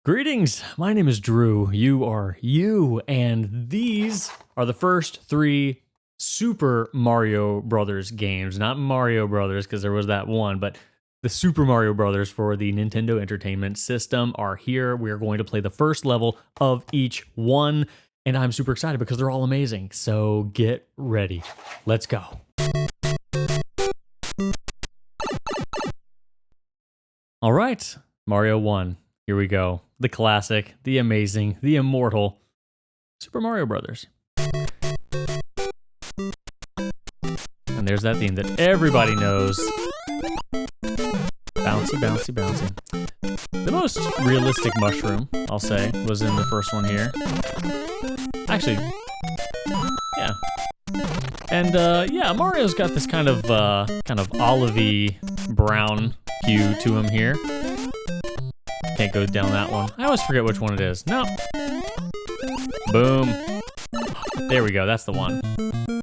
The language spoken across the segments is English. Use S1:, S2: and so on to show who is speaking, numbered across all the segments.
S1: Greetings, my name is Drew. You are you, and these are the first three Super Mario Brothers games. Not Mario Brothers, because there was that one, but the Super Mario Brothers for the Nintendo Entertainment System are here. We are going to play the first level of each one, and I'm super excited because they're all amazing. So get ready. Let's go. All right, Mario 1. Here we go. The classic, the amazing, the immortal Super Mario Brothers. And there's that theme that everybody knows. Bouncy, bouncy, bouncy. The most realistic mushroom, I'll say, was in the first one here. Actually, yeah. And yeah, Mario's got this kind of olivey brown hue to him here. Can't go down that one. I always forget which one it is. No. Boom. There we go. That's the one.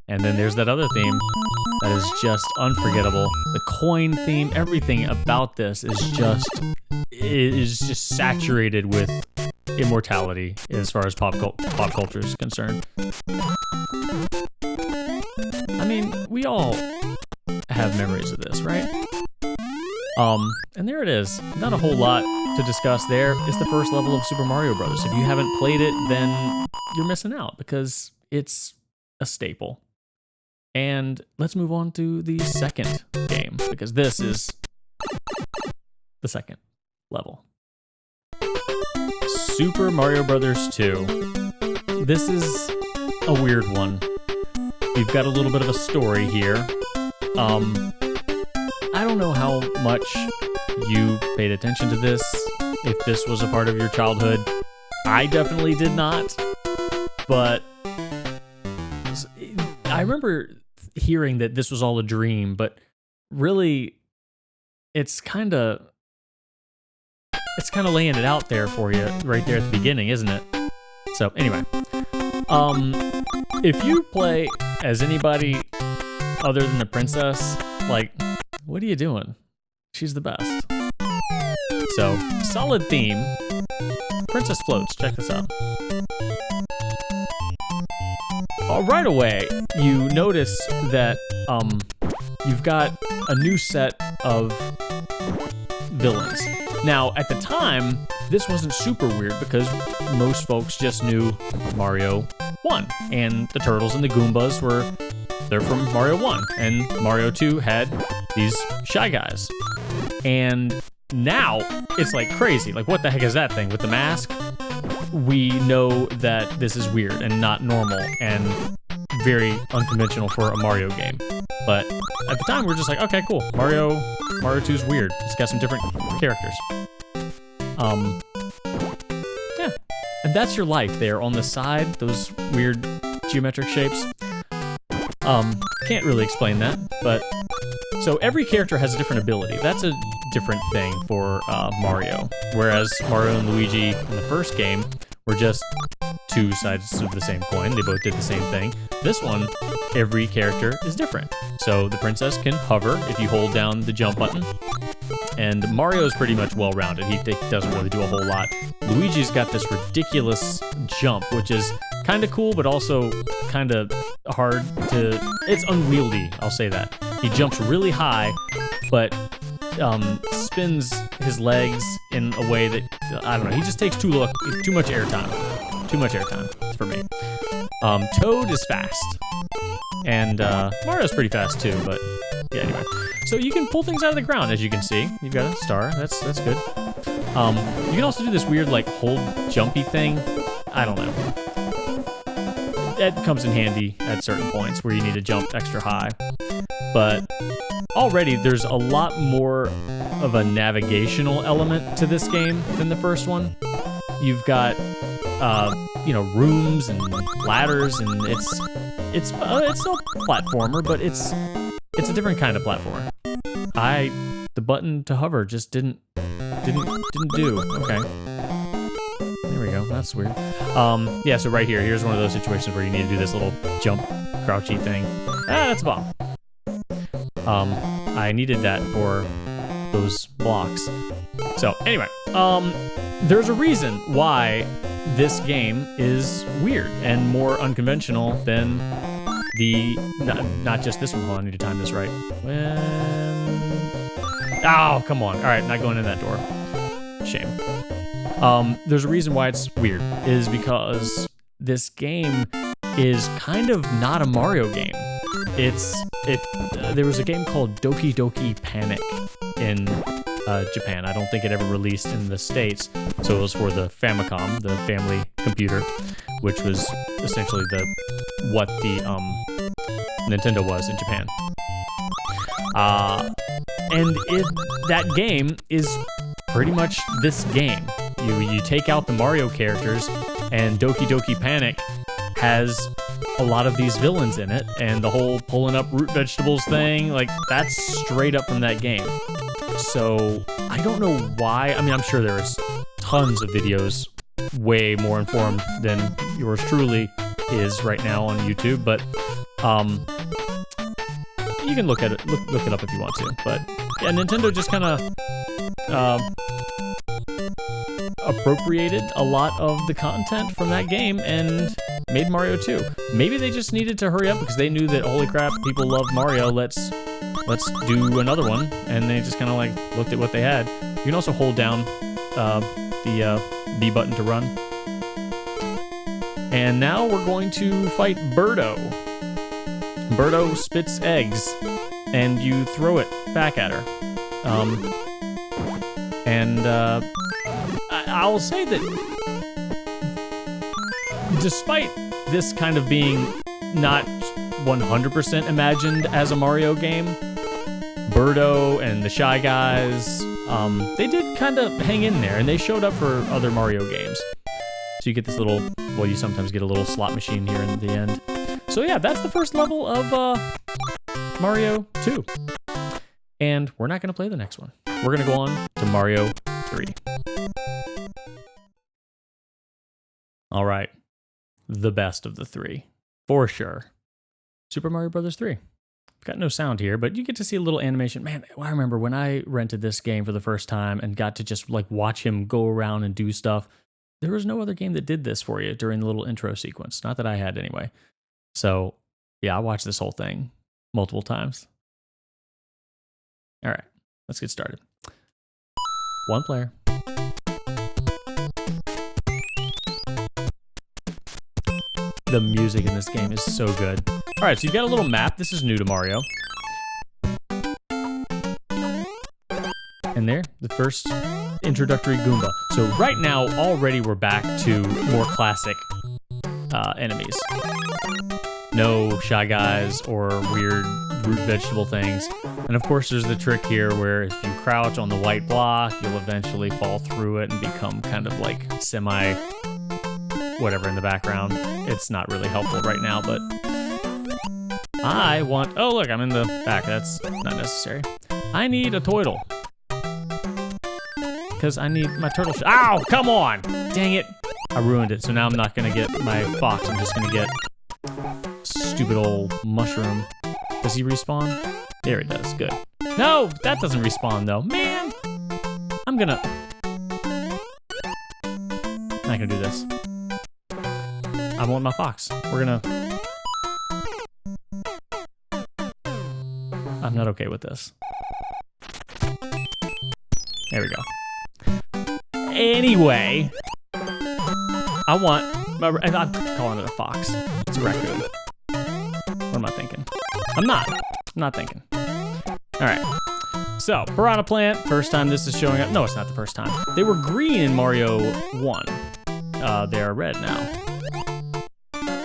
S1: And then there's that other theme that is just unforgettable. The coin theme, everything about this is just saturated with immortality as far as pop culture is concerned. I mean, we all have memories of this, right? And there it is. Not a whole lot to discuss there. It's the first level of Super Mario Brothers. If you haven't played it, then you're missing out because it's a staple. And let's move on to the second game because this is the second level. Super Mario Brothers 2. This is a weird one. We've got a little bit of a story here. I don't know how much you paid attention to this, if this was a part of your childhood. I definitely did not, but I remember hearing that this was all a dream, but really, it's kind of laying it out there for you right there at the beginning, isn't it? So anyway, if you play as anybody other than the princess, like, what are you doing? She's the best. So, solid theme. Princess Floats, check this out. Right away, you notice that you've got a new set of villains. Now, at the time, this wasn't super weird because most folks just knew Mario 1. And the Turtles and the Goombas they're from Mario 1. And Mario 2 had these Shy Guys. And now, it's like crazy. Like, what the heck is that thing with the mask? We know that this is weird and not normal and very unconventional for a Mario game. But at the time, we're just like, okay, cool. Mario 2 is weird. It's got some different characters. Yeah. And that's your life there on the side, those weird geometric shapes. Can't really explain that, but so every character has a different ability. That's a different thing for Mario. Whereas Mario and Luigi in the first game were just two sides of the same coin. They both did the same thing. This one, every character is different. So the princess can hover if you hold down the jump button. And Mario's pretty much well-rounded. He doesn't really do a whole lot. Luigi's got this ridiculous jump, which is kind of cool, but also kind of hard to... It's unwieldy, I'll say that. He jumps really high, but spins his legs in a way that, I don't know, he just takes too much airtime. Too much airtime for me. Toad is fast. And Mario's pretty fast too, but yeah, anyway. So you can pull things out of the ground, as you can see. You've got a star, that's good. You can also do this weird, like, hold jumpy thing. I don't know. That comes in handy at certain points where you need to jump extra high. But already there's a lot more of a navigational element to this game than the first one. You've got, rooms and ladders, and it's no platformer, but it's a different kind of platformer. The button to hover just didn't do. Okay. There we go. That's weird. Yeah, so right here's one of those situations where you need to do this little jump, crouchy thing. That's a bomb. I needed that for those blocks. So anyway, there's a reason why this game is weird and more unconventional than the, not just this one. Hold on, I need to time this right. Oh, come on. All right, not going in that door. Shame. There's a reason why it's weird, is because this game is kind of not a Mario game. There was a game called Doki Doki Panic in Japan. I don't think it ever released in the States, so it was for the Famicom, the family computer, which was essentially what the Nintendo was in Japan. And that game is pretty much this game. You take out the Mario characters, and Doki Doki Panic has a lot of these villains in it, and the whole pulling up root vegetables thing, like, that's straight up from that game. So I don't know why. I mean, I'm sure there's tons of videos way more informed than yours truly is right now on YouTube, but you can look at it, look it up if you want to. But yeah, Nintendo just kind of appropriated a lot of the content from that game and made Mario 2. Maybe they just needed to hurry up because they knew that, holy crap, people love Mario, let's do another one. And they just kind of like looked at what they had. You can also hold down the B button to run. And now we're going to fight Birdo. Birdo spits eggs, and you throw it back at her. I'll say that despite this kind of being not 100% imagined as a Mario game, Birdo and the Shy Guys, they did kind of hang in there, and they showed up for other Mario games. So you get this little, well, you sometimes get a little slot machine here in the end. So yeah, that's the first level of Mario 2. And we're not going to play the next one. We're going to go on to Mario 3. All right. The best of the three, for sure. Super Mario Bros. 3. I've got no sound here, but you get to see a little animation. Man, I remember when I rented this game for the first time and got to just like watch him go around and do stuff. There was no other game that did this for you during the little intro sequence. Not that I had anyway. So yeah, I watched this whole thing multiple times. All right, let's get started. One player. The music in this game is so good. All right, so you've got a little map. This is new to Mario. And there, the first introductory Goomba. So right now, already we're back to more classic enemies. No Shy Guys or weird root vegetable things. And of course, there's the trick here where if you crouch on the white block, you'll eventually fall through it and become kind of like semi whatever in the background. It's not really helpful right now, but I want, oh look, I'm in the back. That's not necessary. I need a turtle. Because I need my turtle. Ow, come on. Dang it. I ruined it. So now I'm not going to get my fox. I'm just going to get stupid old mushroom. Does he respawn? There he does. Good. No, that doesn't respawn though. Man, I'm going to. I'm not going to do this. I want my fox. We're going to. I'm not okay with this. There we go. Anyway, I'm calling it a fox. It's a raccoon. What am I thinking? I'm not thinking. All right. So, Piranha Plant, first time this is showing up. No, it's not the first time. They were green in Mario 1. They are red now.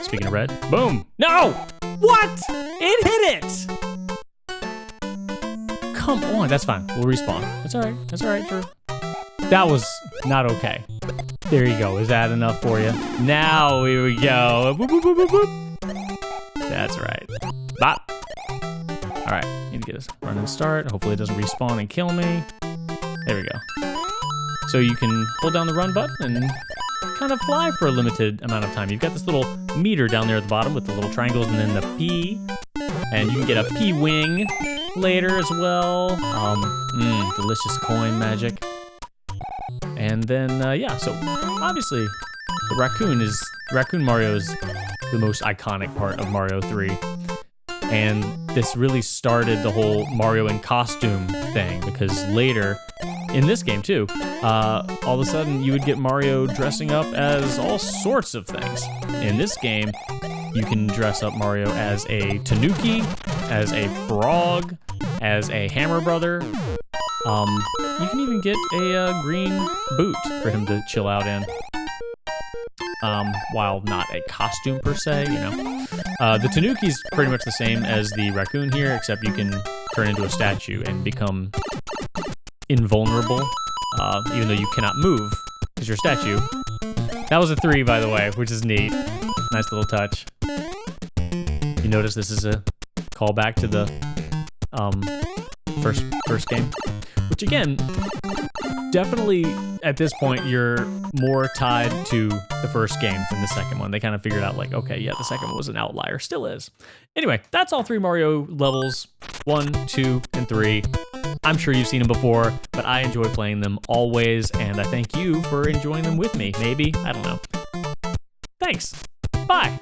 S1: Speaking of red, boom. No! What? It hit it! Come on, that's fine. We'll respawn. That's all right. That's all right, Drew. That was not okay. There you go. Is that enough for you? Now here we go. Boop, boop, boop, boop, boop. That's right. Bop. All right. Need to get this run and start. Hopefully it doesn't respawn and kill me. There we go. So you can hold down the run button and kind of fly for a limited amount of time. You've got this little meter down there at the bottom with the little triangles and then the P. And you can get a P-wing. later as well. Delicious coin magic. And then, yeah, so obviously the Raccoon Mario is the most iconic part of Mario 3. And this really started the whole Mario in costume thing, because later, in this game too, all of a sudden you would get Mario dressing up as all sorts of things. In this game, you can dress up Mario as a Tanuki, as a frog, as a Hammer Brother. You can even get a green boot for him to chill out in. While not a costume per se, you know. The Tanuki's pretty much the same as the Raccoon here, except you can turn into a statue and become invulnerable, even though you cannot move, because you're a statue. That was a 3, by the way, which is neat. Nice little touch. You notice this is a callback to the first game, which again, definitely at this point you're more tied to the first game than the second one. They kind of figured out like, okay, yeah, the second one was an outlier, still is. Anyway, that's all 3 Mario levels, 1, 2, and 3. I'm sure you've seen them before, but I enjoy playing them always, and I thank you for enjoying them with me. Maybe, I don't know. Thanks. Bye.